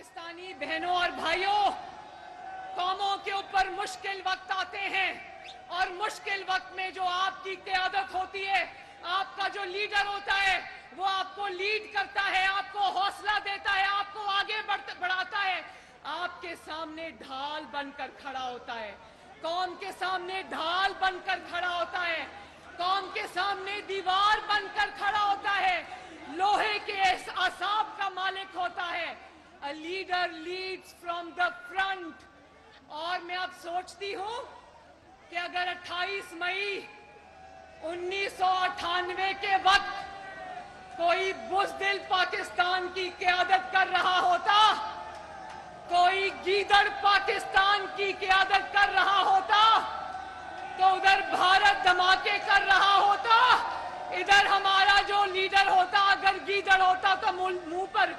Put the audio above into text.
पाकिस्तानी बहनों और भाइयों, कौमों के ऊपर मुश्किल वक्त आते हैं और मुश्किल वक्त में जो आपकी क़यादत होती है, आपका जो लीडर होता है, वो आपको लीड करता है, आपको हौसला देता है, आपको आगे बढ़ाता है, आपके सामने ढाल बनकर खड़ा होता है, कौम के सामने ढाल बनकर खड़ा होता है, कौम के सामने दीवार बनकर खड़ा होता है, लोहे के असाब का मालिक होता है। A leader leads from the front। और मैं अब सोचती हूँ कि अगर 28 मई 1998 के वक्त कोई बुज़दिल पाकिस्तान की क़यादत कर रहा होता, कोई गीदड़ पाकिस्तान की क़यादत कर रहा होता, तो उधर भारत धमाके कर रहा होता, इधर हमारा जो लीडर होता अगर गीदड़ होता तो मुंह पर